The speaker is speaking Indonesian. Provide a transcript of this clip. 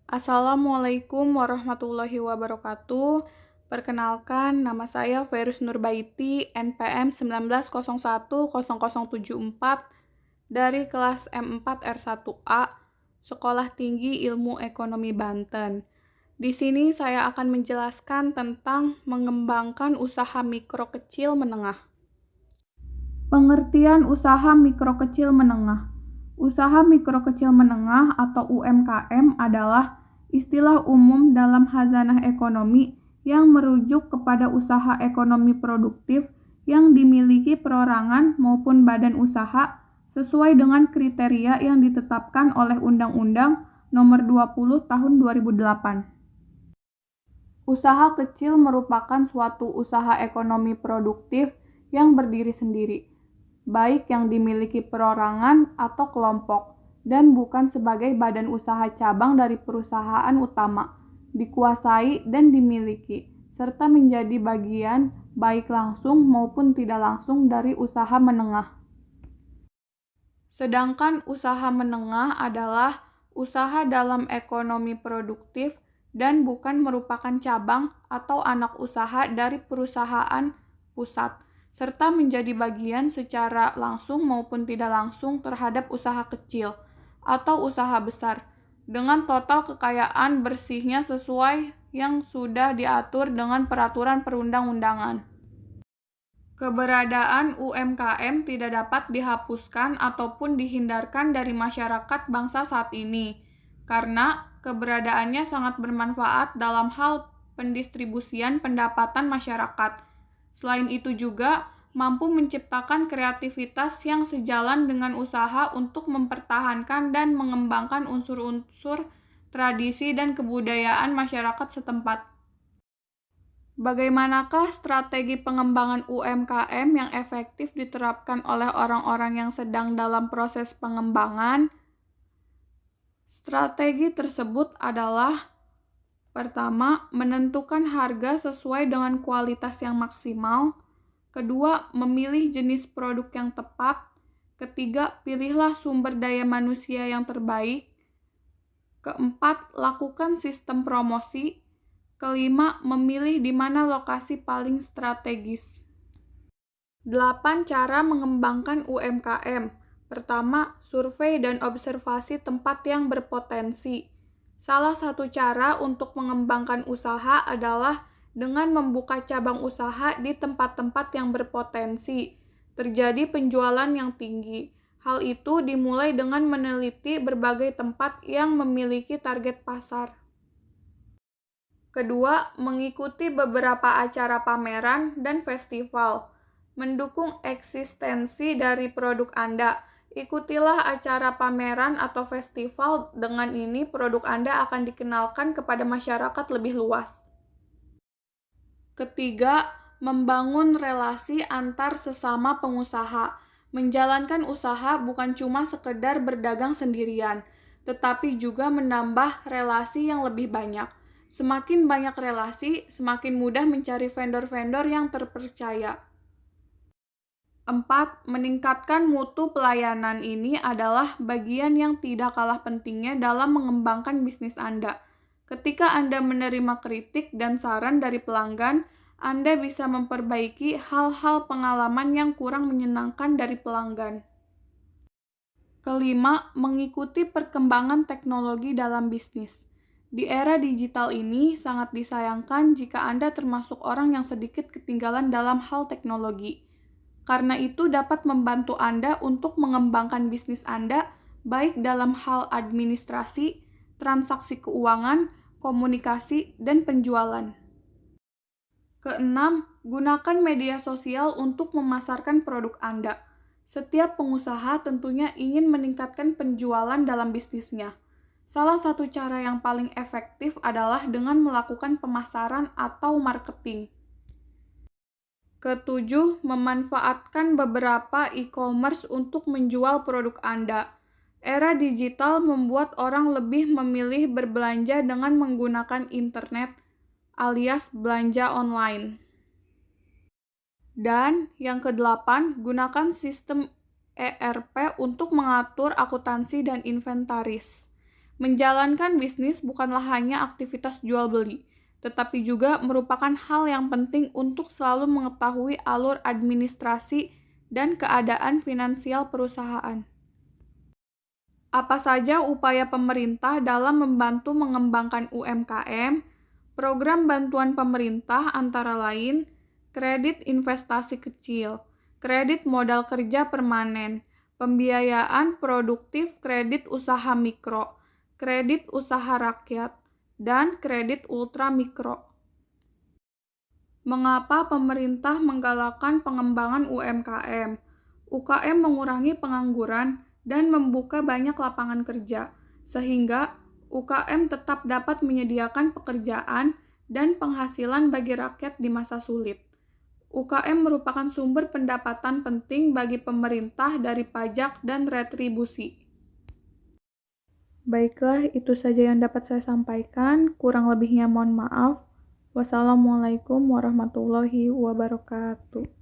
Assalamualaikum warahmatullahi wabarakatuh. Perkenalkan, nama saya Ferus Nurbaiti, NPM 19010074 dari kelas M4R1A, Sekolah Tinggi Ilmu Ekonomi Banten. Di sini saya akan menjelaskan tentang mengembangkan usaha mikro kecil menengah. Pengertian usaha mikro kecil menengah. Usaha mikro kecil menengah atau UMKM adalah istilah umum dalam khazanah ekonomi yang merujuk kepada usaha ekonomi produktif yang dimiliki perorangan maupun badan usaha sesuai dengan kriteria yang ditetapkan oleh Undang-Undang Nomor 20 Tahun 2008. Usaha kecil merupakan suatu usaha ekonomi produktif yang berdiri sendiri, baik yang dimiliki perorangan atau kelompok, dan bukan sebagai badan usaha cabang dari perusahaan utama, dikuasai dan dimiliki, serta menjadi bagian baik langsung maupun tidak langsung dari usaha menengah. Sedangkan usaha menengah adalah usaha dalam ekonomi produktif dan bukan merupakan cabang atau anak usaha dari perusahaan pusat, serta menjadi bagian secara langsung maupun tidak langsung terhadap usaha kecil atau usaha besar, dengan total kekayaan bersihnya sesuai yang sudah diatur dengan peraturan perundang-undangan. Keberadaan UMKM tidak dapat dihapuskan ataupun dihindarkan dari masyarakat bangsa saat ini, karena keberadaannya sangat bermanfaat dalam hal pendistribusian pendapatan masyarakat. Selain itu juga mampu menciptakan kreativitas yang sejalan dengan usaha untuk mempertahankan dan mengembangkan unsur-unsur tradisi dan kebudayaan masyarakat setempat. Bagaimanakah strategi pengembangan UMKM yang efektif diterapkan oleh orang-orang yang sedang dalam proses pengembangan? Strategi tersebut adalah: pertama, menentukan harga sesuai dengan kualitas yang maksimal. Kedua, memilih jenis produk yang tepat. Ketiga, pilihlah sumber daya manusia yang terbaik. Keempat, lakukan sistem promosi. Kelima, memilih di mana lokasi paling strategis. 8 cara mengembangkan UMKM. Pertama, survei dan observasi tempat yang berpotensi. Salah satu cara untuk mengembangkan usaha adalah dengan membuka cabang usaha di tempat-tempat yang berpotensi terjadi penjualan yang tinggi. Hal itu dimulai dengan meneliti berbagai tempat yang memiliki target pasar. Kedua, mengikuti beberapa acara pameran dan festival. Mendukung eksistensi dari produk Anda. Ikutilah acara pameran atau festival, dengan ini produk Anda akan dikenalkan kepada masyarakat lebih luas. Ketiga, membangun relasi antar sesama pengusaha. Menjalankan usaha bukan cuma sekedar berdagang sendirian, tetapi juga menambah relasi yang lebih banyak. Semakin banyak relasi, semakin mudah mencari vendor-vendor yang terpercaya. 4. Meningkatkan mutu pelayanan. Ini adalah bagian yang tidak kalah pentingnya dalam mengembangkan bisnis Anda. Ketika Anda menerima kritik dan saran dari pelanggan, Anda bisa memperbaiki hal-hal pengalaman yang kurang menyenangkan dari pelanggan. Kelima, mengikuti perkembangan teknologi dalam bisnis. Di era digital ini, sangat disayangkan jika Anda termasuk orang yang sedikit ketinggalan dalam hal teknologi. Karena itu dapat membantu Anda untuk mengembangkan bisnis Anda, baik dalam hal administrasi, transaksi keuangan, komunikasi, dan penjualan. Keenam, gunakan media sosial untuk memasarkan produk Anda. Setiap pengusaha tentunya ingin meningkatkan penjualan dalam bisnisnya. Salah satu cara yang paling efektif adalah dengan melakukan pemasaran atau marketing. Ketujuh, memanfaatkan beberapa e-commerce untuk menjual produk Anda. Era digital membuat orang lebih memilih berbelanja dengan menggunakan internet, alias belanja online. Dan yang kedelapan, gunakan sistem ERP untuk mengatur akuntansi dan inventaris. Menjalankan bisnis bukanlah hanya aktivitas jual-beli, tetapi juga merupakan hal yang penting untuk selalu mengetahui alur administrasi dan keadaan finansial perusahaan. Apa saja upaya pemerintah dalam membantu mengembangkan UMKM? Program bantuan pemerintah antara lain kredit investasi kecil, kredit modal kerja permanen, pembiayaan produktif kredit usaha mikro, kredit usaha rakyat, dan kredit ultramikro. Mengapa pemerintah menggalakkan pengembangan UMKM? UKM mengurangi pengangguran dan membuka banyak lapangan kerja, sehingga UKM tetap dapat menyediakan pekerjaan dan penghasilan bagi rakyat di masa sulit. UKM merupakan sumber pendapatan penting bagi pemerintah dari pajak dan retribusi. Baiklah, itu saja yang dapat saya sampaikan. Kurang lebihnya mohon maaf. Wassalamualaikum warahmatullahi wabarakatuh.